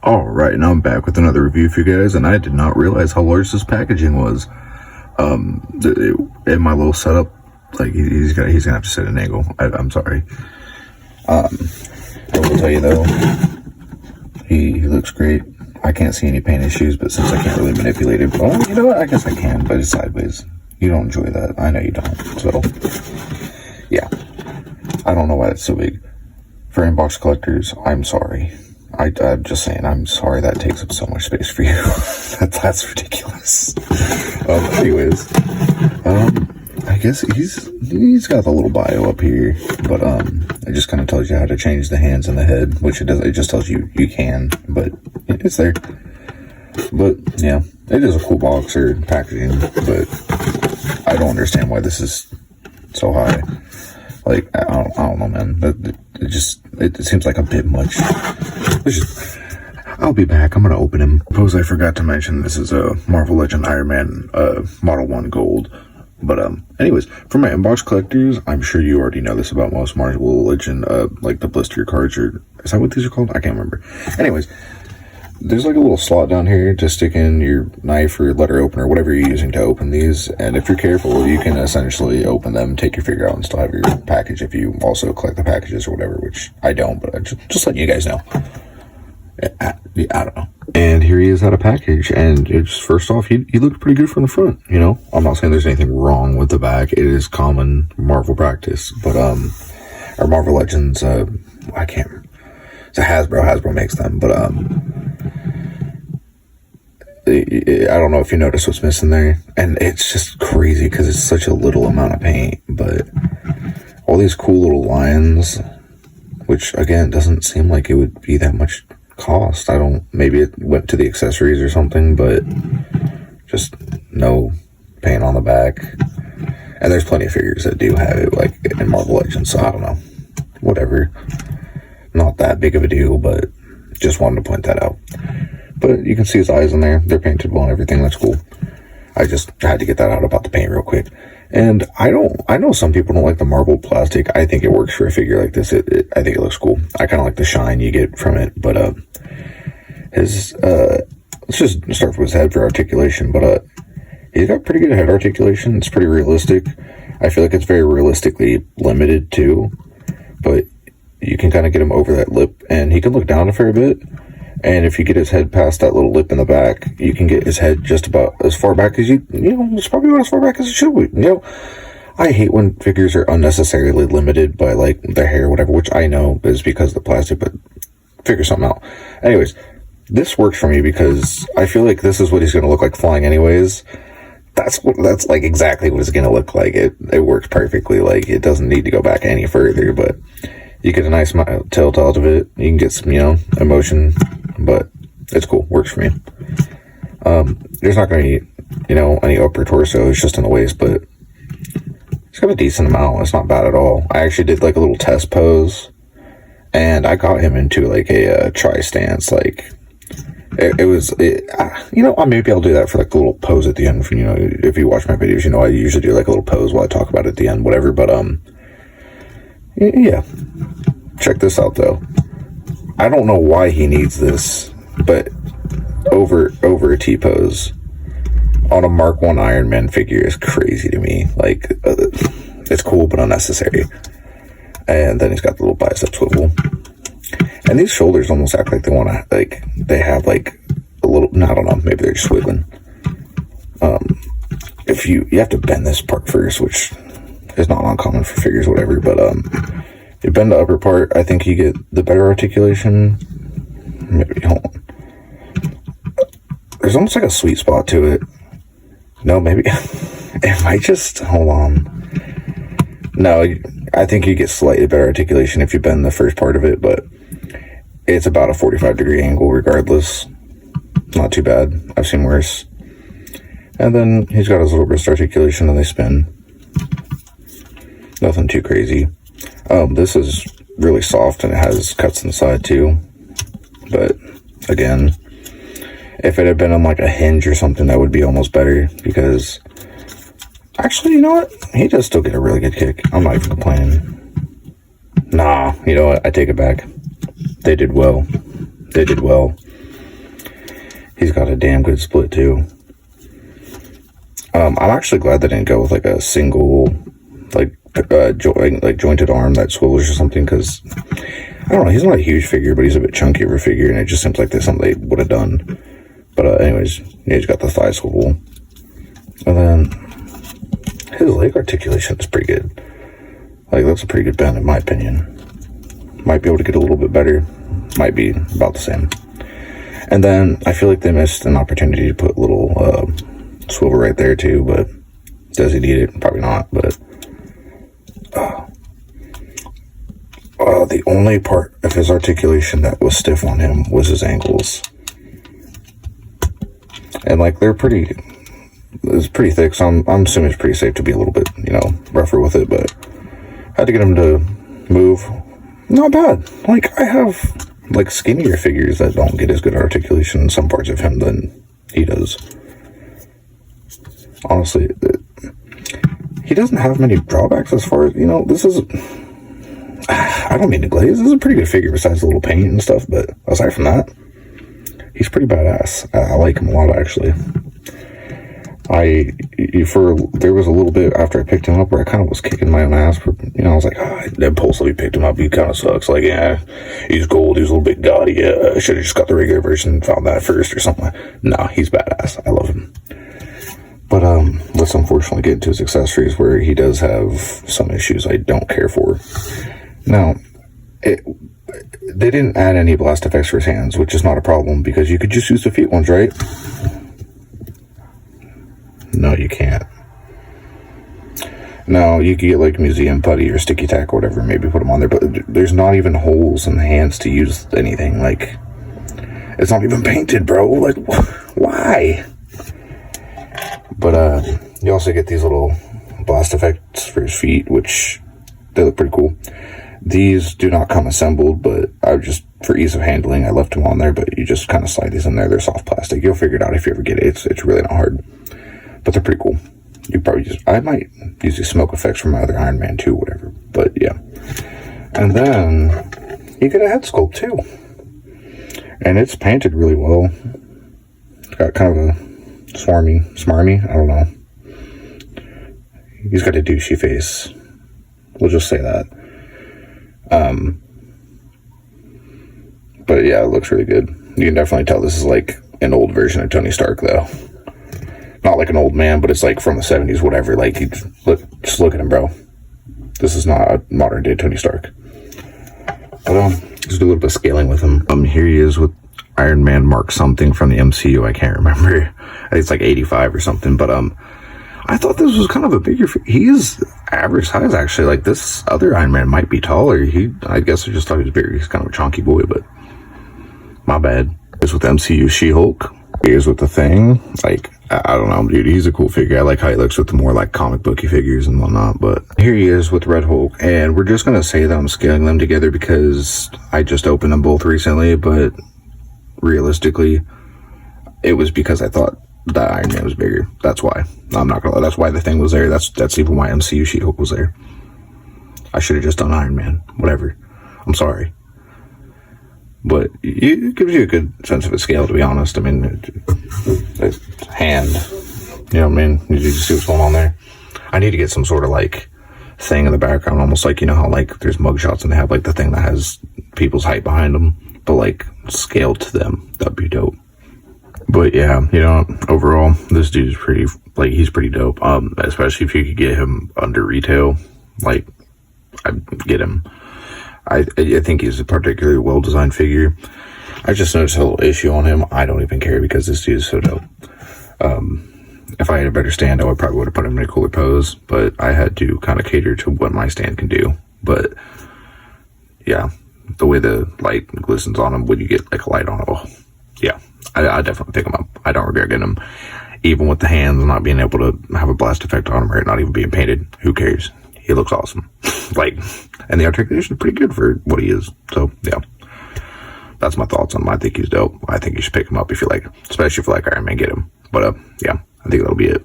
Alright, now I'm back with another review for you guys, and I did not realize how large this packaging was. In my little setup, like, he's gonna have to set an angle. I'm sorry. I will tell you though, he looks great. I can't see any paint issues, but since I can't really manipulate it, well, you know what, I guess I can, but it's sideways. You don't enjoy that. I know you don't, so, yeah. I don't know why it's so big. For inbox collectors, I'm sorry. I'm just saying, I'm sorry that takes up so much space for you. That's ridiculous. Anyways, I guess he's got the little bio up here, but it just kind of tells you how to change the hands and the head, which it just tells you you can, but it's there. But yeah, it is a cool box or packaging, but I don't understand why this is so high. Like, I don't know, man. It seems like a bit much. I'll be back. I'm gonna open him. Suppose I forgot to mention this is a Marvel Legend Iron Man Model 1 Gold. But anyways, for my inbox collectors, I'm sure you already know this about most Marvel Legend, like the blister cards, or is that what these are called? I can't remember. Anyways, there's like a little slot down here to stick in your knife or letter opener, whatever you're using to open these. And if you're careful, you can essentially open them, take your figure out, and still have your package if you also collect the packages or whatever, which I don't, but I just letting you guys know. I don't know. And here he is at a package, and it's, first off, he looked pretty good from the front, you know? I'm not saying there's anything wrong with the back. It is common Marvel practice, but, our Marvel Legends, I can't remember. It's a Hasbro makes them, but, I don't know if you notice what's missing there, and it's just crazy because it's such a little amount of paint, but all these cool little lines, which, again, doesn't seem like it would be that much cost. Maybe it went to the accessories or something, but just no paint on the back. And there's plenty of figures that do have it, like in Marvel Legends, so I don't know. Whatever. Not that big of a deal, but just wanted to point that out. But you can see his eyes in there. They're painted well and everything. That's cool. I just had to get that out about the paint real quick. And I know some people don't like the marbled plastic. I think it works for a figure like this. I think it looks cool. I kind of like the shine you get from it. But, let's just start with his head for articulation. But, he's got pretty good head articulation. It's pretty realistic. I feel like it's very realistically limited too. But you can kind of get him over that lip, and he can look down a fair bit. And if you get his head past that little lip in the back, you can get his head just about as far back as it's probably about as far back as it should be. I hate when figures are unnecessarily limited by, like, their hair or whatever, which I know is because of the plastic, but figure something out. Anyways, this works for me because I feel like this is what he's going to look like flying anyways. That's like exactly what it's going to look like. It works perfectly. Like, it doesn't need to go back any further, but you get a nice tilt out of it. You can get some, emotion, but it's cool. Works for me. There's not going to be, any upper torso. It's just in the waist, but it's got a decent amount. It's not bad at all. I actually did like a little test pose, and I got him into like a tri-stance. Like, maybe I'll do that for like a little pose at the end. For, if you watch my videos, I usually do like a little pose while I talk about it at the end, whatever. But, yeah. Check this out though. I don't know why he needs this, but over a T-pose on a Mark 1 Iron Man figure is crazy to me. Like, it's cool but unnecessary. And then he's got the little bicep swivel. And these shoulders almost act like they want to, like, they have like a little, I don't know, maybe they're just wiggling. If you have to bend this part first, which is not uncommon for figures, whatever, but you bend the upper part, I think you get the better articulation. Maybe, hold on. There's almost like a sweet spot to it. No, maybe. It might just, hold on. No, I think you get slightly better articulation if you bend the first part of it, but it's about a 45-degree angle regardless. Not too bad. I've seen worse. And then he's got his little wrist articulation and they spin. Nothing too crazy. This is really soft and it has cuts inside too. But again, if it had been on like a hinge or something, that would be almost better because actually, you know what? He does still get a really good kick. I'm not even complaining. Nah, you know what? I take it back. They did well. He's got a damn good split too. I'm actually glad they didn't go with like a single, like jointed arm that swivels or something, because I don't know, he's not a huge figure, but he's a bit chunky of a figure, and it just seems like that's something they would have done. But anyways, yeah, he's got the thigh swivel, and then his leg articulation is pretty good. Like, that's a pretty good bend in my opinion. Might be able to get a little bit better. Might be about the same. And then I feel like they missed an opportunity to put a little swivel right there too, but does he need it? Probably not, but the only part of his articulation that was stiff on him was his ankles. And like, it's pretty thick, so I'm assuming it's pretty safe to be a little bit, rougher with it, but I had to get him to move. Not bad. Like, I have like skinnier figures that don't get as good articulation in some parts of him than he does. Honestly, he doesn't have many drawbacks as far as, this is, I don't mean to glaze, this is a pretty good figure besides the little paint and stuff, but aside from that, he's pretty badass. I like him a lot, actually. There was a little bit after I picked him up where I kind of was kicking my own ass for, I was like, I impulsively picked him up, he kind of sucks, like, yeah, he's gold, he's a little bit gaudy, I should have just got the regular version and found that first or something. No, he's badass, I love him. But let's unfortunately get into his accessories, where he does have some issues I don't care for. Now, they didn't add any blast effects for his hands, which is not a problem, because you could just use the feet ones, right? No, you can't. No, you could get like museum putty or sticky tack or whatever, maybe put them on there, but there's not even holes in the hands to use anything. Like, it's not even painted, bro. Like, why? But you also get these little blast effects for his feet, which they look pretty cool. These do not come assembled, but for ease of handling, I left them on there, but you just kind of slide these in there. They're soft plastic. You'll figure it out if you ever get it. It's really not hard, but they're pretty cool. I might use these smoke effects from my other Iron Man 2, whatever, but yeah. And then you get a head sculpt too, and it's painted really well. It's got kind of a smarmy, I don't know. He's got a douchey face. We'll just say that. But yeah, it looks really good. You can definitely tell this is like an old version of Tony Stark, though. Not like an old man, but it's like from the 70s, whatever. Like, just look at him, bro. This is not a modern day Tony Stark. But just do a little bit of scaling with him. Here he is with Iron Man Mark something from the MCU. I can't remember. I think it's like 85 or something. But I thought this was kind of a bigger. He is average size, actually. Like, this other Iron Man might be taller. I guess I just thought he was bigger. He's kind of a chunky boy, but my bad. He's with MCU She-Hulk. He is with the Thing. Like, I don't know, dude. He's a cool figure. I like how he looks with the more like comic booky figures and whatnot. But here he is with Red Hulk, and we're just gonna say that I'm scaling them together because I just opened them both recently. But realistically, it was because I thought that Iron Man was bigger. That's why. I'm not gonna lie. That's why the Thing was there. That's even why MCU She-Hulk was there. I should have just done Iron Man. Whatever. I'm sorry. But it gives you a good sense of a scale, to be honest. I mean, it's hand. You know what I mean? You see what's going on there? I need to get some sort of like thing in the background, almost like, how like there's mugshots and they have like the thing that has people's height behind them, but like scaled to them. That'd be dope. But yeah, overall, this dude's he's pretty dope. Especially if you could get him under retail, like, I'd get him. I think he's a particularly well-designed figure. I just noticed a little issue on him. I don't even care because this dude is so dope. If I had a better stand, I probably would have put him in a cooler pose, but I had to kind of cater to what my stand can do. But yeah, the way the light glistens on him when you get like a light on it, oh yeah, I definitely pick him up. I don't regret getting him. Even with the hands not being able to have a blast effect on him or not even being painted, who cares? He looks awesome. And the articulation is pretty good for what he is. So, yeah. That's my thoughts on him. I think he's dope. I think you should pick him up if you like, especially if you like Iron Man, get him. But, yeah, I think that'll be it.